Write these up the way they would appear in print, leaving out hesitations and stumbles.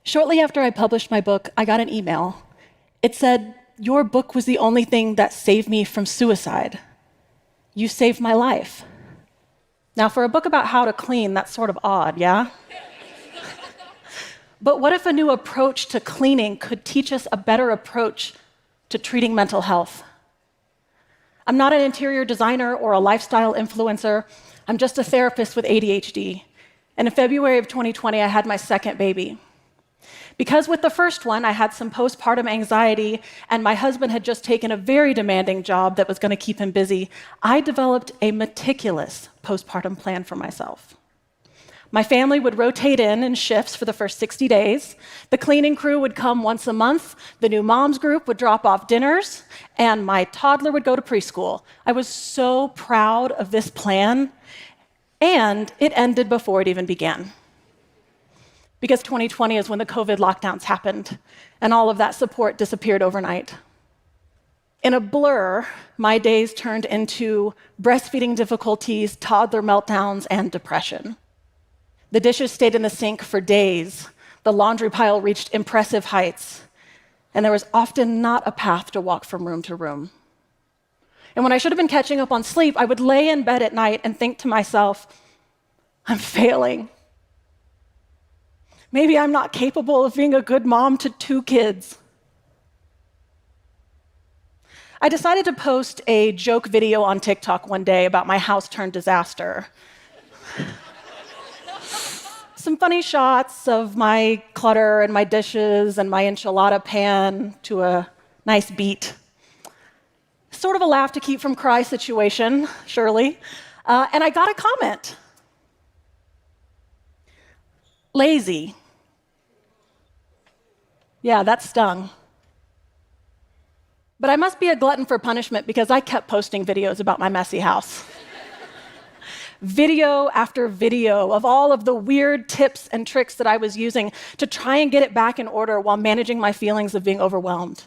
Shortly after I published my book, I got an email. It said, "Your book was the only thing that saved me from suicide. You saved my life." Now, for a book about how to clean, that's sort of odd, yeah? But what if a new approach to cleaning could teach us a better approach to treating mental health? I'm not an interior designer or a lifestyle influencer. I'm just a therapist with ADHD. And in February of 2020, I had my second baby. Because with the first one, I had some postpartum anxiety, and my husband had just taken a very demanding job that was going to keep him busy, I developed a meticulous postpartum plan for myself. My family would rotate in shifts for the first 60 days. The cleaning crew would come once a month. The new moms group would drop off dinners, and my toddler would go to preschool. I was so proud of this plan, and it ended before it even began. Because 2020 is when the COVID lockdowns happened, and all of that support disappeared overnight. In a blur, my days turned into breastfeeding difficulties, toddler meltdowns, and depression. The dishes stayed in the sink for days. The laundry pile reached impressive heights, and there was often not a path to walk from room to room. And when I should have been catching up on sleep, I would lay in bed at night and think to myself, I'm failing. Maybe I'm not capable of being a good mom to 2 kids. I decided to post a joke video on TikTok one day about my house turned disaster. Some funny shots of my clutter and my dishes and my enchilada pan to a nice beat. Sort of a laugh to keep from cry situation, surely. And I got a comment. Lazy. Yeah, that stung. But I must be a glutton for punishment because I kept posting videos about my messy house. Video after video of all of the weird tips and tricks that I was using to try and get it back in order while managing my feelings of being overwhelmed.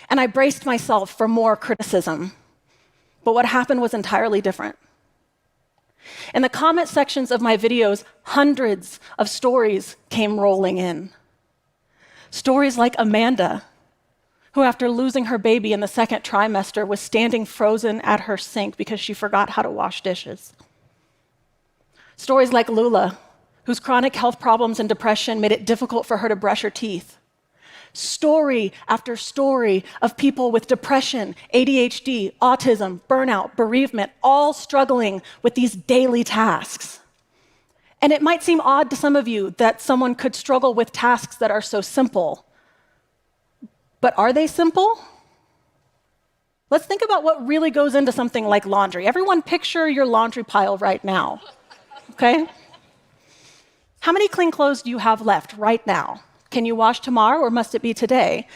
And I braced myself for more criticism. But what happened was entirely different. In the comment sections of my videos, hundreds of stories came rolling in. Stories like Amanda, who after losing her baby in the second trimester was standing frozen at her sink because she forgot how to wash dishes. Stories like Lula, whose chronic health problems and depression made it difficult for her to brush her teeth. Story after story of people with depression, ADHD, autism, burnout, bereavement, all struggling with these daily tasks. And it might seem odd to some of you that someone could struggle with tasks that are so simple. But are they simple? Let's think about what really goes into something like laundry. Everyone picture your laundry pile right now, okay? How many clean clothes do you have left right now? Can you wash tomorrow or must it be today?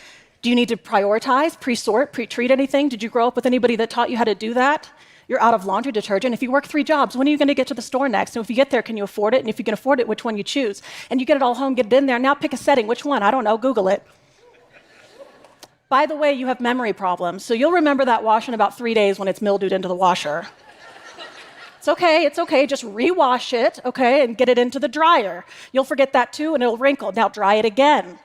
Do you need to prioritize, pre-sort, pre-treat anything? Did you grow up with anybody that taught you how to do that? You're out of laundry detergent. If you work 3 jobs, when are you going to get to the store next? And if you get there, can you afford it? And if you can afford it, which one you choose? And you get it all home, get it in there. Now pick a setting. Which one? I don't know. Google it. By the way, you have memory problems, so you'll remember that wash in about 3 days when it's mildewed into the washer. It's okay, just rewash it, okay, and get it into the dryer. You'll forget that too, and it'll wrinkle. Now dry it again.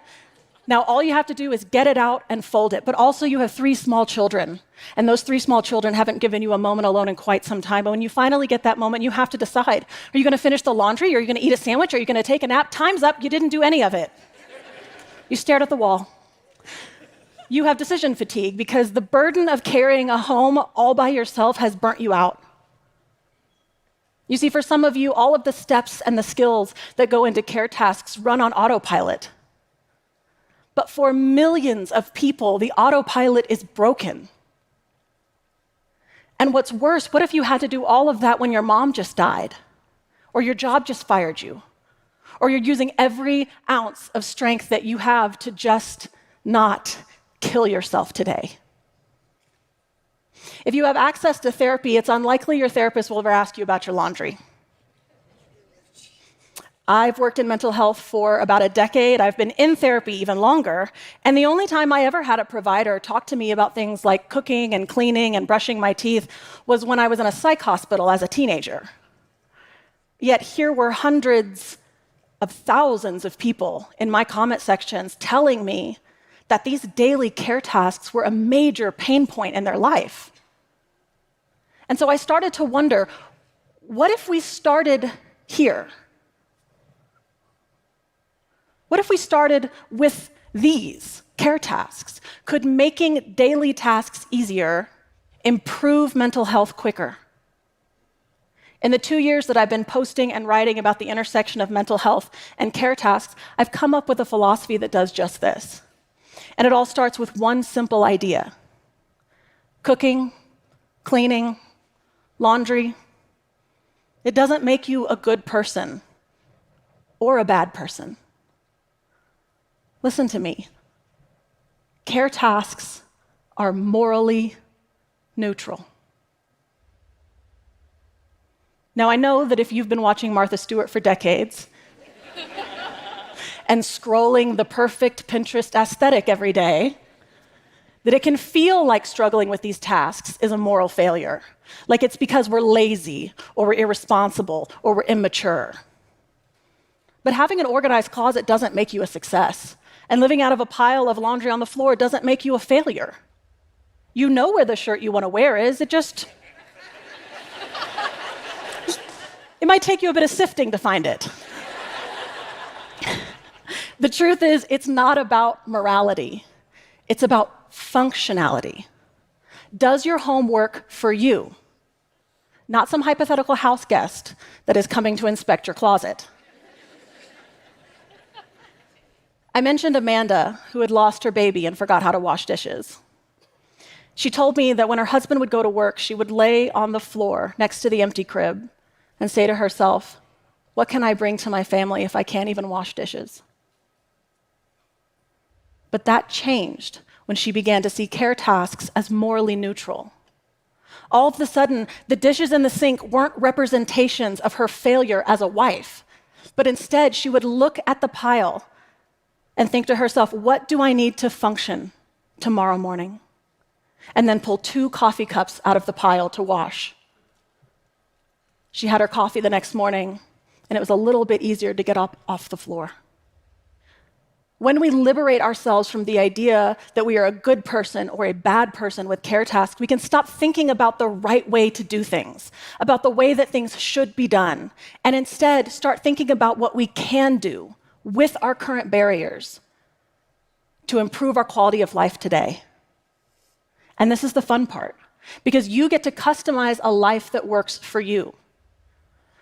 Now all you have to do is get it out and fold it. But also you have 3 small children, and those 3 small children haven't given you a moment alone in quite some time. But when you finally get that moment, you have to decide, are you going to finish the laundry? Are you going to eat a sandwich? Are you going to take a nap? Time's up. You didn't do any of it. You stared at the wall. You have decision fatigue because the burden of carrying a home all by yourself has burnt you out. You see, for some of you, all of the steps and the skills that go into care tasks run on autopilot. But for millions of people, the autopilot is broken. And what's worse, what if you had to do all of that when your mom just died? Or your job just fired you? Or you're using every ounce of strength that you have to just not kill yourself today? If you have access to therapy, it's unlikely your therapist will ever ask you about your laundry. I've worked in mental health for about a decade. I've been in therapy even longer. And the only time I ever had a provider talk to me about things like cooking and cleaning and brushing my teeth was when I was in a psych hospital as a teenager. Yet here were hundreds of thousands of people in my comment sections telling me that these daily care tasks were a major pain point in their life. And so I started to wonder, what if we started here? What if we started with these care tasks? Could making daily tasks easier improve mental health quicker? In the 2 years that I've been posting and writing about the intersection of mental health and care tasks, I've come up with a philosophy that does just this. And it all starts with one simple idea. Cooking, cleaning, laundry, it doesn't make you a good person or a bad person. Listen to me. Care tasks are morally neutral. Now, I know that if you've been watching Martha Stewart for decades and scrolling the perfect Pinterest aesthetic every day, that it can feel like struggling with these tasks is a moral failure. Like it's because we're lazy, or we're irresponsible, or we're immature. But having an organized closet doesn't make you a success. And living out of a pile of laundry on the floor doesn't make you a failure. You know where the shirt you want to wear is, it might take you a bit of sifting to find it. The truth is, it's not about morality. It's about functionality. Does your home work for you? Not some hypothetical house guest that is coming to inspect your closet. I mentioned Amanda, who had lost her baby and forgot how to wash dishes. She told me that when her husband would go to work, she would lay on the floor next to the empty crib and say to herself, "What can I bring to my family if I can't even wash dishes?" But that changed when she began to see care tasks as morally neutral. All of a sudden, the dishes in the sink weren't representations of her failure as a wife, but instead she would look at the pile and think to herself, what do I need to function tomorrow morning? And then pull 2 coffee cups out of the pile to wash. She had her coffee the next morning, and it was a little bit easier to get up off the floor. When we liberate ourselves from the idea that we are a good person or a bad person with care tasks, we can stop thinking about the right way to do things, about the way that things should be done, and instead start thinking about what we can do with our current barriers to improve our quality of life today. And this is the fun part, because you get to customize a life that works for you.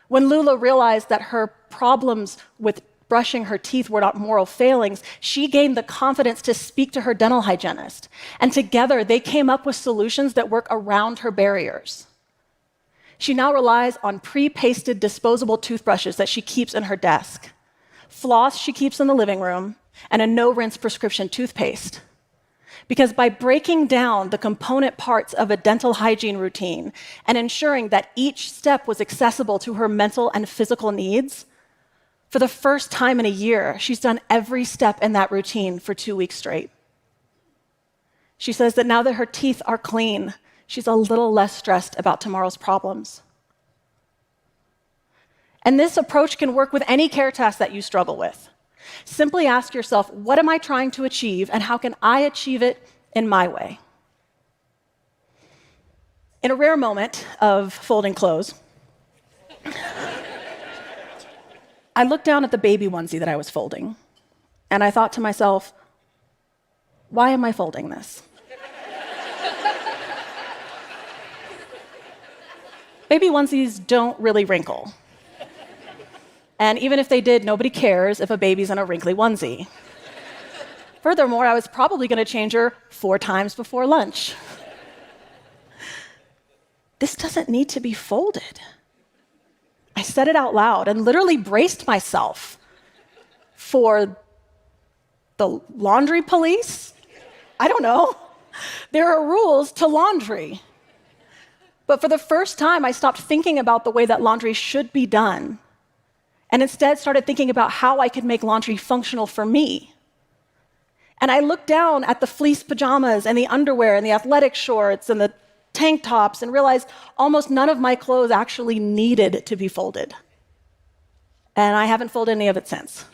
When Lula realized that her problems with brushing her teeth were not moral failings, she gained the confidence to speak to her dental hygienist. And together, they came up with solutions that work around her barriers. She now relies on pre-pasted disposable toothbrushes that she keeps in her desk, floss she keeps in the living room, and a no-rinse prescription toothpaste. Because by breaking down the component parts of a dental hygiene routine and ensuring that each step was accessible to her mental and physical needs, for the first time in a year, she's done every step in that routine for 2 weeks straight. She says that now that her teeth are clean, she's a little less stressed about tomorrow's problems. And this approach can work with any care task that you struggle with. Simply ask yourself, what am I trying to achieve, and how can I achieve it in my way? In a rare moment of folding clothes, I looked down at the baby onesie that I was folding, and I thought to myself, why am I folding this? Baby onesies don't really wrinkle. And even if they did, nobody cares if a baby's in a wrinkly onesie. Furthermore, I was probably going to change her 4 times before lunch. This doesn't need to be folded. I said it out loud and literally braced myself for the laundry police. I don't know. There are rules to laundry. But for the first time, I stopped thinking about the way that laundry should be done, and instead started thinking about how I could make laundry functional for me. And I looked down at the fleece pajamas and the underwear and the athletic shorts and the tank tops and realized almost none of my clothes actually needed to be folded. and I haven't folded any of it since.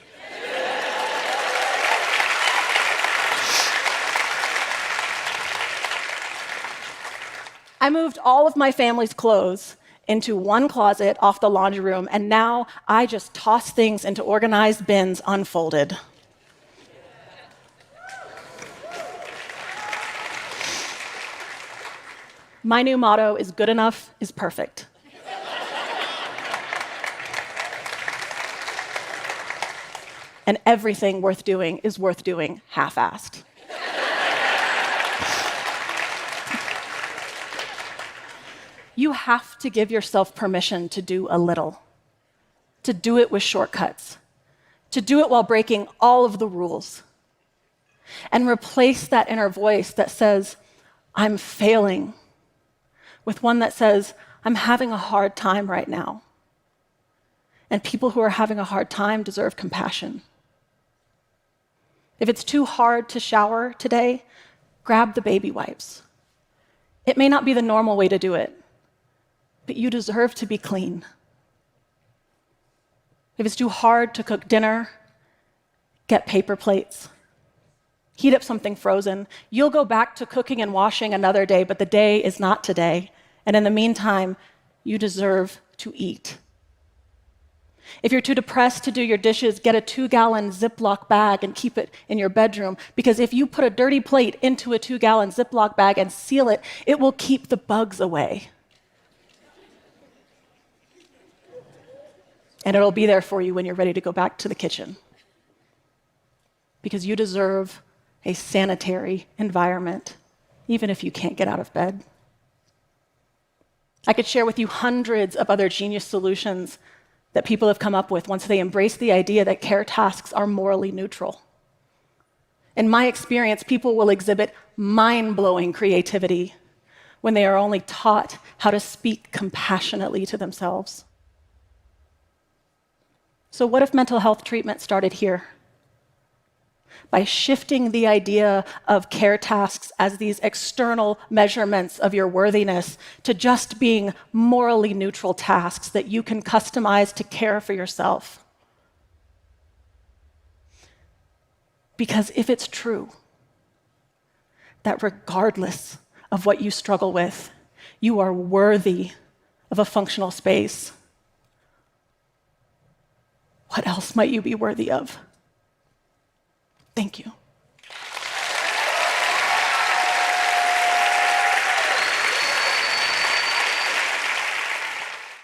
I moved all of my family's clothes into one closet off the laundry room, and now I just toss things into organized bins unfolded. My new motto is good enough is perfect. And everything worth doing is worth doing half-assed. You have to give yourself permission to do a little, to do it with shortcuts, to do it while breaking all of the rules, and replace that inner voice that says, I'm failing, with one that says, I'm having a hard time right now. And people who are having a hard time deserve compassion. If it's too hard to shower today, grab the baby wipes. It may not be the normal way to do it, but you deserve to be clean. If it's too hard to cook dinner, get paper plates. Heat up something frozen. You'll go back to cooking and washing another day, but the day is not today. And in the meantime, you deserve to eat. If you're too depressed to do your dishes, get a 2-gallon Ziploc bag and keep it in your bedroom. Because if you put a dirty plate into a 2-gallon Ziploc bag and seal it, it will keep the bugs away. And it'll be there for you when you're ready to go back to the kitchen. Because you deserve a sanitary environment, even if you can't get out of bed. I could share with you hundreds of other genius solutions that people have come up with once they embrace the idea that care tasks are morally neutral. In my experience, people will exhibit mind-blowing creativity when they are only taught how to speak compassionately to themselves. So what if mental health treatment started here? By shifting the idea of care tasks as these external measurements of your worthiness to just being morally neutral tasks that you can customize to care for yourself. Because if it's true that regardless of what you struggle with, you are worthy of a functional space, what else might you be worthy of? Thank you.